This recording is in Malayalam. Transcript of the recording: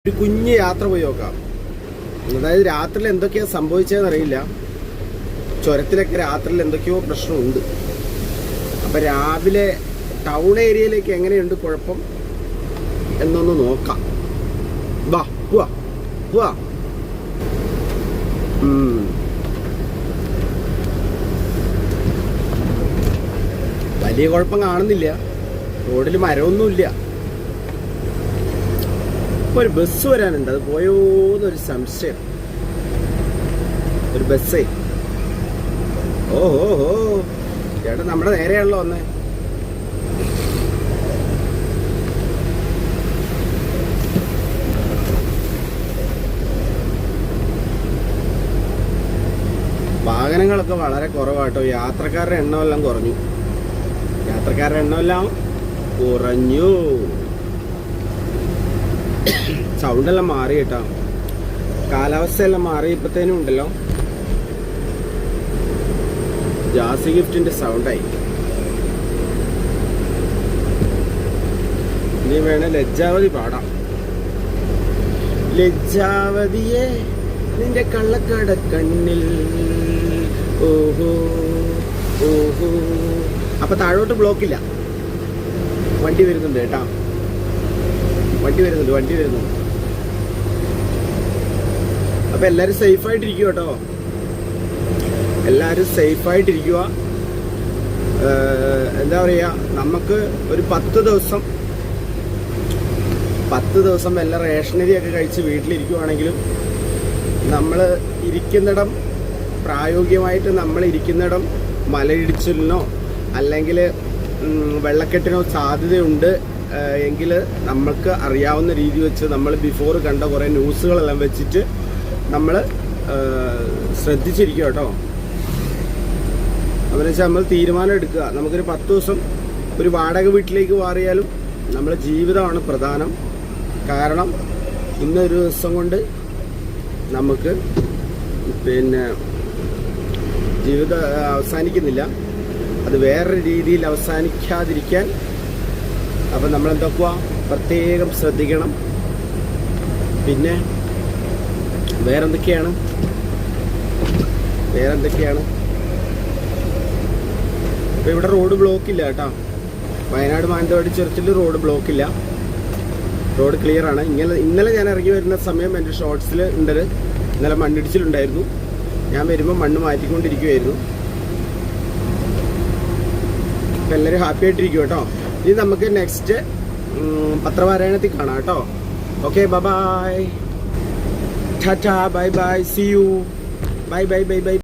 ഒരു കുഞ്ഞ് യാത്ര പോയി നോക്കാം. അതായത് രാത്രിയിൽ എന്തൊക്കെയാണ് സംഭവിച്ചതെന്ന് അറിയില്ല. ചുരത്തിലൊക്കെ രാത്രിയിൽ എന്തൊക്കെയോ പ്രശ്നമുണ്ട്. അപ്പം രാവിലെ ടൗൺ ഏരിയയിലേക്ക് എങ്ങനെയുണ്ട് കുഴപ്പം എന്നൊന്ന് നോക്കാം. വാ പോവാ പോവാ. വലിയ കുഴപ്പം കാണുന്നില്ല. റോഡിൽ മരമൊന്നുമില്ല. ഒരു ബസ് വരാനുണ്ട്, അത് പോയോന്നൊരു സംശയം. ഒരു ബസ്സേ. ഓഹോ ഹോ, ചേട്ടാ നമ്മുടെ നേരെയാണല്ലോ വന്നേ. വാഹനങ്ങളൊക്കെ വളരെ കുറവാട്ടോ. യാത്രക്കാരുടെ എണ്ണമെല്ലാം കുറഞ്ഞു. സൗണ്ടെല്ലാം മാറി കേട്ടോ. കാലാവസ്ഥയെല്ലാം മാറി. ഇപ്പത്തേനും ഉണ്ടല്ലോ ജാസി ഗിഫ്റ്റിന്റെ സൗണ്ടായി. ഇനി വേണേ ലജ്ജാവതി പാടാം. ലജ്ജാവതിയെ നിന്റെ കള്ളക്കട കണ്ണിൽ ഓഹോ ഓഹോ. അപ്പൊ താഴോട്ട് ബ്ലോക്കില്ല. വണ്ടി വരുന്നുണ്ട് കേട്ടാ. വണ്ടി വരുന്നുണ്ട്. അപ്പൊ എല്ലാരും സേഫായിട്ടിരിക്കുക കേട്ടോ. എല്ലാരും സേഫായിട്ടിരിക്കുക. എന്താ പറയാ, നമുക്ക് ഒരു 10 ദിവസം വല്ല റേഷനറിയൊക്കെ കഴിച്ച് വീട്ടിലിരിക്കുവാണെങ്കിലും നമ്മൾ ഇരിക്കുന്നിടം, പ്രായോഗികമായിട്ട് നമ്മൾ ഇരിക്കുന്നിടം മലയിടിച്ചിലിനോ അല്ലെങ്കിൽ വെള്ളക്കെട്ടിനോ സാധ്യതയുണ്ട് എങ്കിൽ നമ്മൾക്ക് അറിയാവുന്ന രീതി വെച്ച് നമ്മൾ ബിഫോർ കണ്ട കുറേ ന്യൂസുകളെല്ലാം വെച്ചിട്ട് നമ്മൾ ശ്രദ്ധിച്ചിരിക്കുക കേട്ടോ. അവരെ വെച്ചാൽ നമ്മൾ തീരുമാനം എടുക്കുക. നമുക്കൊരു 10 ദിവസം ഒരു വാടക വീട്ടിലേക്ക് മാറിയാലും നമ്മുടെ ജീവിതമാണ് പ്രധാനം. കാരണം ഇന്നൊരു ദിവസം കൊണ്ട് നമുക്ക് ജീവിതം അവസാനിക്കുന്നില്ല. അത് വേറൊരു രീതിയിൽ അവസാനിക്കാതിരിക്കാൻ അപ്പം നമ്മളെന്തൊക്കെയാ പ്രത്യേകം ശ്രദ്ധിക്കണം. പിന്നെ വേറെന്തൊക്കെയാണ് അപ്പം ഇവിടെ റോഡ് ബ്ലോക്കില്ല കേട്ടോ. വയനാട് മാനന്തവാടി ചുരത്തിൽ റോഡ് ബ്ലോക്കില്ല. റോഡ് ക്ലിയർ ആണ്. ഇന്നലെ ഞാൻ ഇറങ്ങി വരുന്ന സമയം എൻ്റെ ഷോർട്സിൽ ഉണ്ട്. ഇന്നലെ മണ്ണിടിച്ചിലുണ്ടായിരുന്നു. ഞാൻ വരുമ്പോൾ മണ്ണ് മാറ്റിക്കൊണ്ടിരിക്കുമായിരുന്നു. അപ്പം എല്ലാവരും ഹാപ്പി ആയിട്ടിരിക്കും കേട്ടോ. ഇനി നമുക്ക് നെക്സ്റ്റ് പത്രപാരായണത്തിൽ കാണാം കേട്ടോ. Okay, bye tata, bye see you, by.